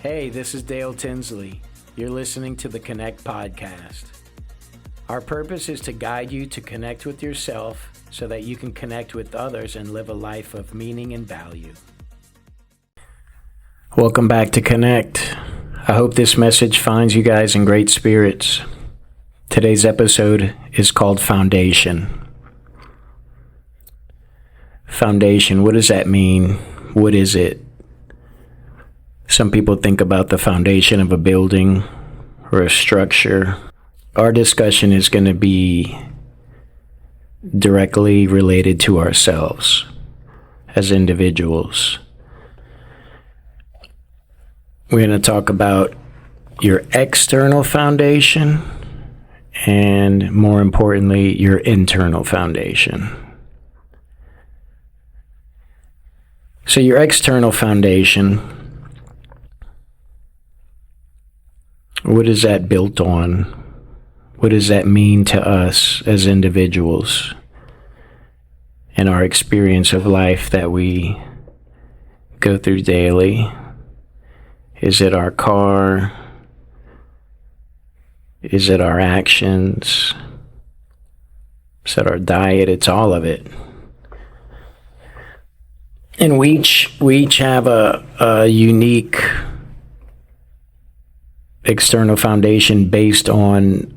Hey, this is Dale Tinsley. You're listening to the Connect podcast. Our purpose is to guide you to connect with yourself so that you can connect with others and live a life of meaning and value. Welcome back to Connect. I hope this message finds you guys in great spirits. Today's episode is called Foundation. Foundation, what does that mean? What is it? Some people think about the foundation of a building or a structure. Our discussion is going to be directly related to ourselves as individuals. We're going to talk about your external foundation and, more importantly, your internal foundation. So your external foundation, what is that built on? What does that mean to us as individuals in our experience of life that we go through daily? Is it our car? Is it our actions? Is it our diet? It's all of it. And we each have a unique external foundation based on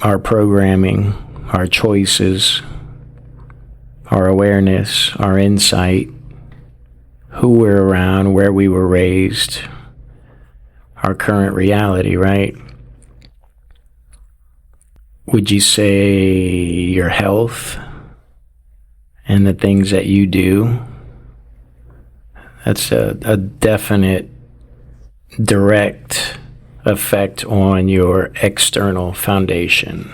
our programming, our choices, our awareness, our insight, who we're around, where we were raised, our current reality, right? Would you say your health and the things that you do? That's a definite, direct effect on your external foundation.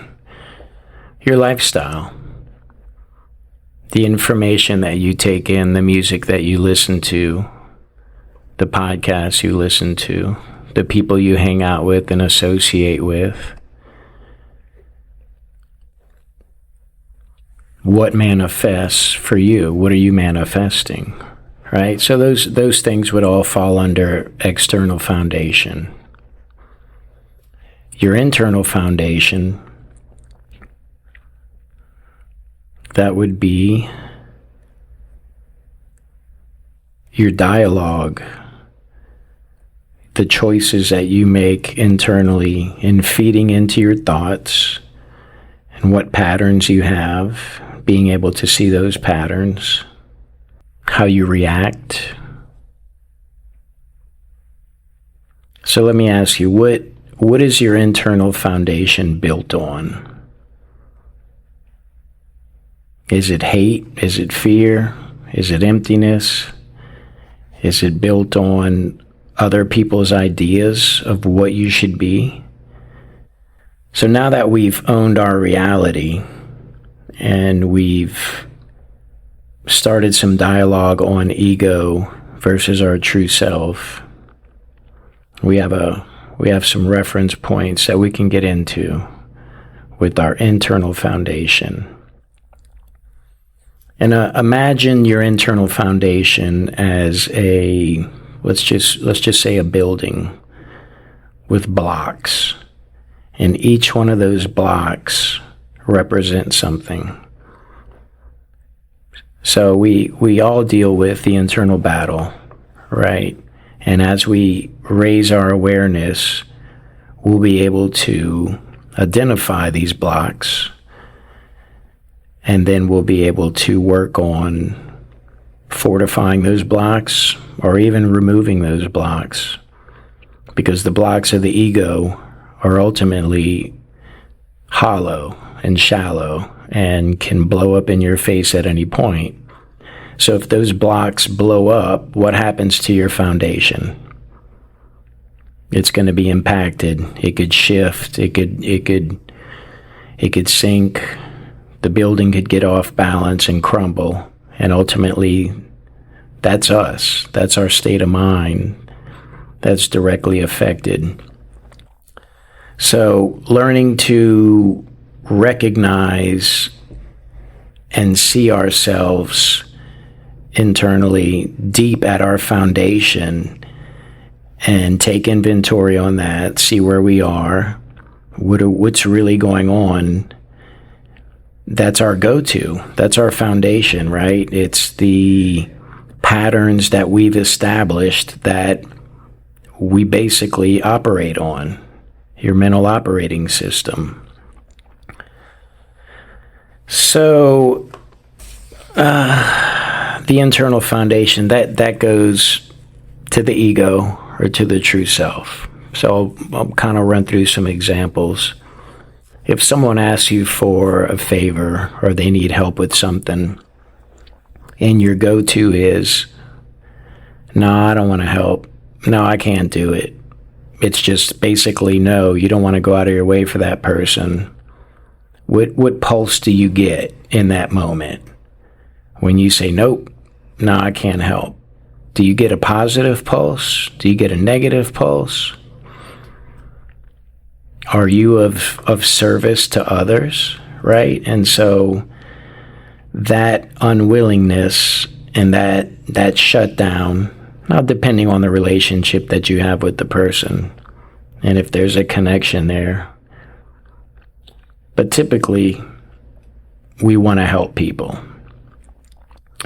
Your lifestyle, the information that you take in, the music that you listen to, the podcasts you listen to, the people you hang out with and associate with. What manifests for you? What are you manifesting? Right? So those things would all fall under external foundation. Your internal foundation, that would be your dialogue, the choices that you make internally in feeding into your thoughts and what patterns you have, being able to see those patterns, how you react. So let me ask you, what is your internal foundation built on? Is it hate? Is it fear? Is it emptiness? Is it built on other people's ideas of what you should be? So now that we've owned our reality and we've started some dialogue on ego versus our true self, we have some reference points that we can get into with our internal foundation. And imagine your internal foundation as let's just say a building with blocks. And each one of those blocks represents something. So we all deal with the internal battle, right? And as we raise our awareness, we'll be able to identify these blocks, and then we'll be able to work on fortifying those blocks or even removing those blocks, because the blocks of the ego are ultimately hollow and shallow and can blow up in your face at any point. So if those blocks blow up, what happens to your foundation? It's going to be impacted. It could shift. It could sink. The building could get off balance and crumble. And ultimately, that's us. That's our state of mind that's directly affected. So learning to recognize and see ourselves internally, deep at our foundation, and take inventory on that, see where we are, what's really going on. That's our go-to. That's our foundation, right? It's the patterns that we've established that we basically operate on, your mental operating system. So, the internal foundation, that goes to the ego or to the true self. So I'll kind of run through some examples. If someone asks you for a favor or they need help with something, and your go-to is, no, I don't want to help. No, I can't do it. It's just basically no, you don't want to go out of your way for that person. What pulse do you get in that moment? When you say, nope, no, I can't help. Do you get a positive pulse? Do you get a negative pulse? Are you of service to others, right? And so that unwillingness and that shutdown, now depending on the relationship that you have with the person, and if there's a connection there, but typically we want to help people.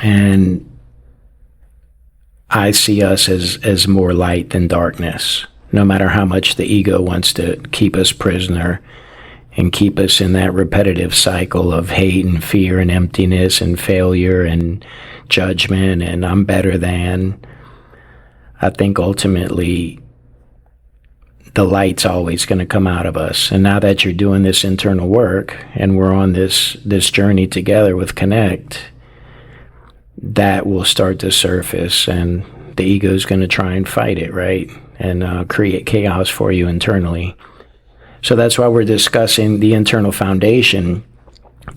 And I see us as more light than darkness, no matter how much the ego wants to keep us prisoner and keep us in that repetitive cycle of hate and fear and emptiness and failure and judgment and I'm better than. I think ultimately the light's always going to come out of us. And now that you're doing this internal work and we're on this journey together with Connect, that will start to surface, and the ego is going to try and fight it, right? And create chaos for you internally. So that's why we're discussing the internal foundation,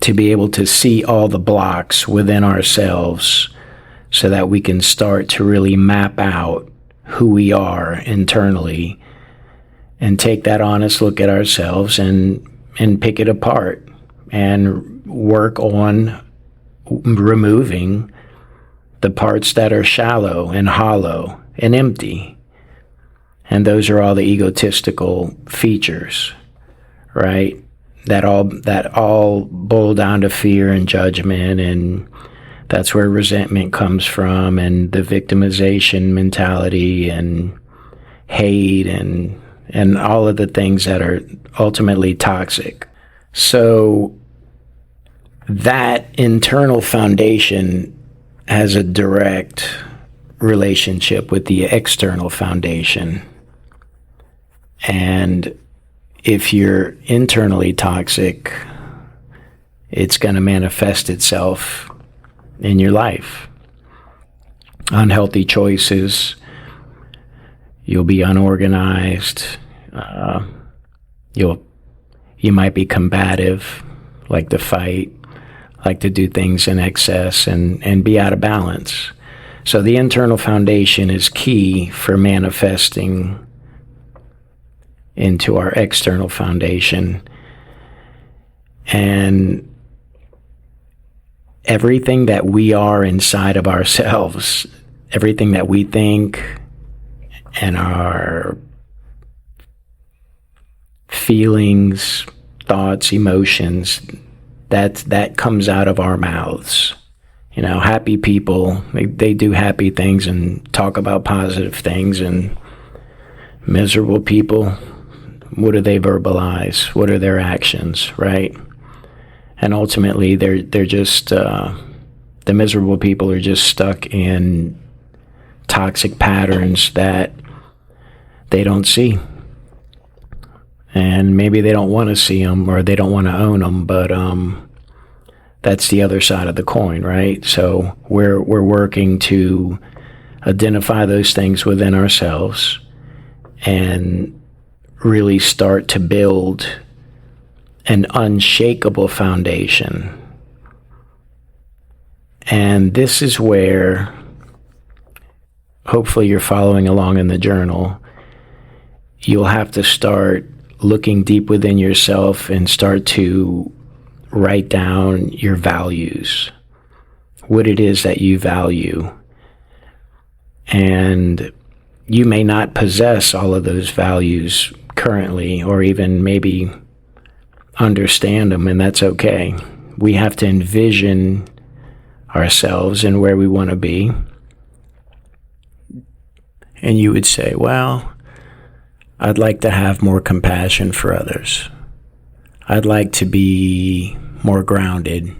to be able to see all the blocks within ourselves so that we can start to really map out who we are internally and take that honest look at ourselves and pick it apart and work on removing the parts that are shallow and hollow and empty. And those are all the egotistical features, right? That all boil down to fear and judgment, and that's where resentment comes from, and the victimization mentality and hate and all of the things that are ultimately toxic. So that internal foundation has a direct relationship with the external foundation. And if you're internally toxic, it's going to manifest itself in your life. Unhealthy choices, you'll be unorganized, you might be combative, like to fight, like to do things in excess and be out of balance. So the internal foundation is key for manifesting into our external foundation. And everything that we are inside of ourselves, everything that we think and our feelings, thoughts, emotions, that comes out of our mouths. You know, happy people, they do happy things and talk about positive things, and miserable people, what do they verbalize? What are their actions, right? And ultimately, they're just, the miserable people are just stuck in toxic patterns that they don't see. And maybe they don't want to see them, or they don't want to own them, but that's the other side of the coin, right? So we're working to identify those things within ourselves and really start to build an unshakable foundation. And this is where, hopefully you're following along in the journal, you'll have to start looking deep within yourself and start to write down your values, what it is that you value. And you may not possess all of those values currently, or even maybe understand them, and that's okay. We have to envision ourselves and where we want to be. And you would say, well, I'd like to have more compassion for others. I'd like to be more grounded.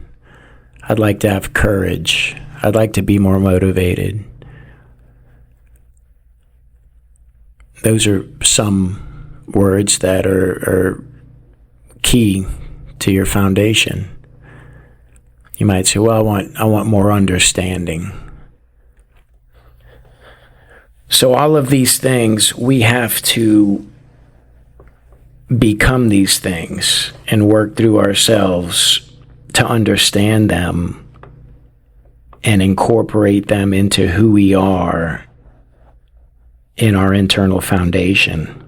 I'd like to have courage. I'd like to be more motivated. Those are some words that are key to your foundation. You might say, well, I want more understanding. So all of these things, we have to become these things and work through ourselves to understand them and incorporate them into who we are in our internal foundation,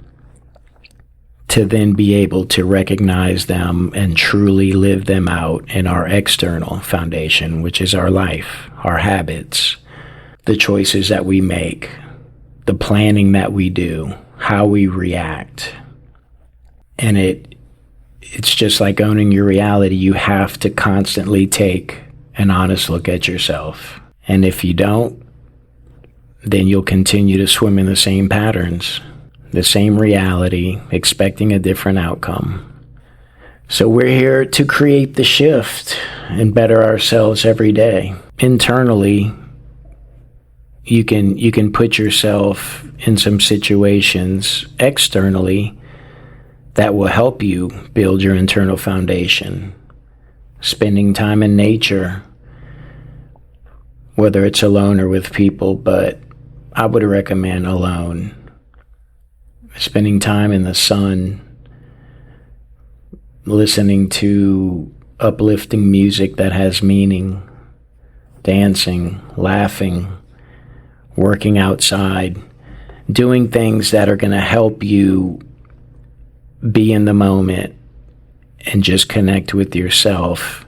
to then be able to recognize them and truly live them out in our external foundation, which is our life, our habits, the choices that we make, the planning that we do, how we react. And it's just like owning your reality. You have to constantly take an honest look at yourself. And if you don't, then you'll continue to swim in the same patterns, the same reality, expecting a different outcome. So we're here to create the shift and better ourselves every day. Internally, you can put yourself in some situations externally that will help you build your internal foundation. Spending time in nature, whether it's alone or with people, but I would recommend alone. Spending time in the sun, listening to uplifting music that has meaning, dancing, laughing, working outside, doing things that are going to help you be in the moment and just connect with yourself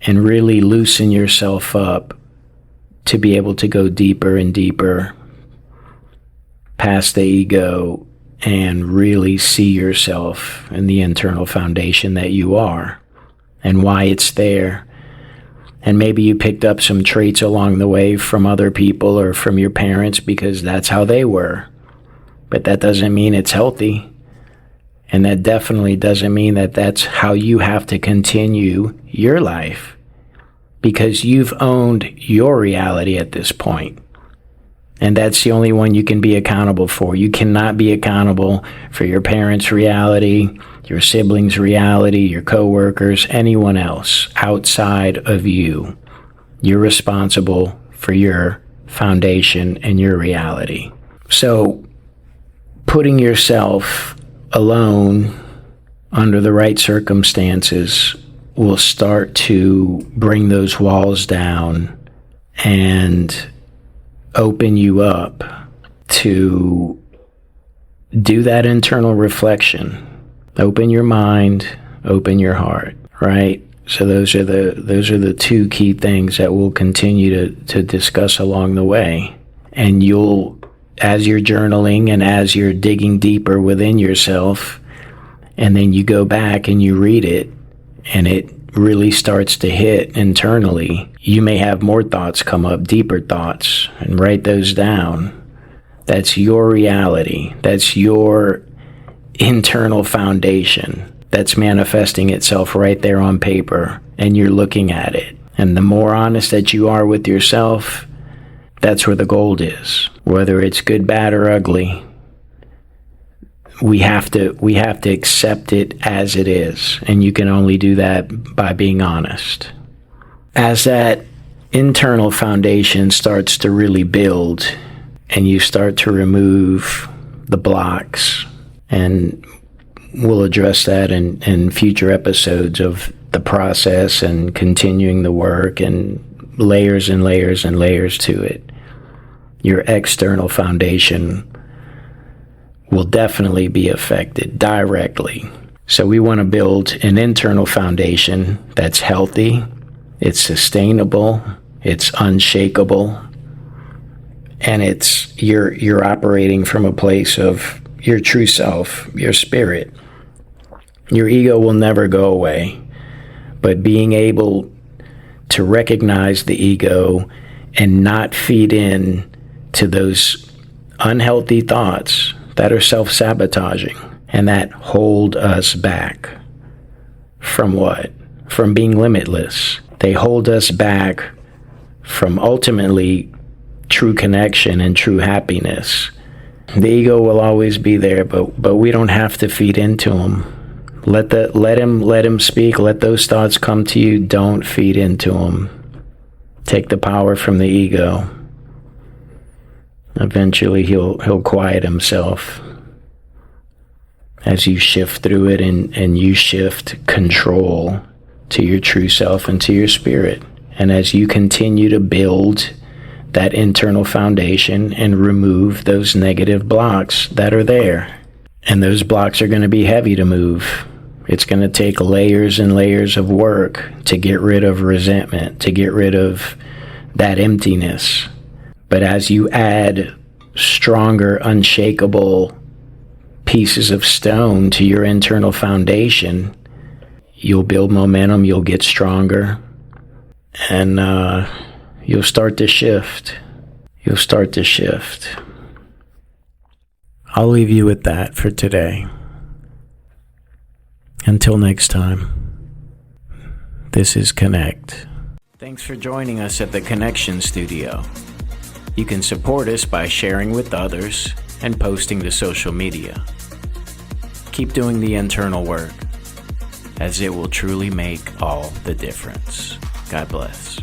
and really loosen yourself up to be able to go deeper and deeper past the ego and really see yourself in the internal foundation that you are and why it's there. And maybe you picked up some traits along the way from other people or from your parents because that's how they were. But that doesn't mean it's healthy. And that definitely doesn't mean that that's how you have to continue your life, because you've owned your reality at this point. And that's the only one you can be accountable for. You cannot be accountable for your parents' reality, your siblings' reality, your coworkers, anyone else outside of you. You're responsible for your foundation and your reality. So putting yourself alone under the right circumstances will start to bring those walls down and open you up to do that internal reflection. Open your mind, open your heart, right? So those are the two key things that we'll continue to discuss along the way. And you'll, as you're journaling and as you're digging deeper within yourself, and then you go back and you read it, and it really starts to hit internally, you may have more thoughts come up, deeper thoughts, and write those down. That's your reality. That's your internal foundation that's manifesting itself right there on paper, and you're looking at it. And the more honest that you are with yourself, that's where the gold is. Whether it's good, bad, or ugly, we have to accept it as it is, and you can only do that by being honest. As that internal foundation starts to really build, and you start to remove the blocks, and we'll address that in future episodes of the process and continuing the work and layers and layers and layers to it. Your external foundation will definitely be affected directly. So we want to build an internal foundation that's healthy, it's sustainable, it's unshakable, and you're operating from a place of your true self, your spirit. Your ego will never go away, but being able to recognize the ego and not feed in to those unhealthy thoughts that are self-sabotaging and that hold us back from what? From being limitless. They hold us back from ultimately true connection and true happiness. The ego will always be there, but we don't have to feed into him. Let him speak. Let those thoughts come to you. Don't feed into him. Take the power from the ego. Eventually he'll quiet himself as you shift through it and you shift control to your true self and to your spirit. And as you continue to build that internal foundation and remove those negative blocks that are there. And those blocks are going to be heavy to move. It's going to take layers and layers of work to get rid of resentment, to get rid of that emptiness. But as you add stronger, unshakable pieces of stone to your internal foundation, you'll build momentum, you'll get stronger, and you'll start to shift. You'll start to shift. I'll leave you with that for today. Until next time, this is Connect. Thanks for joining us at the Connection Studio. You can support us by sharing with others and posting to social media. Keep doing the internal work, as it will truly make all the difference. God bless.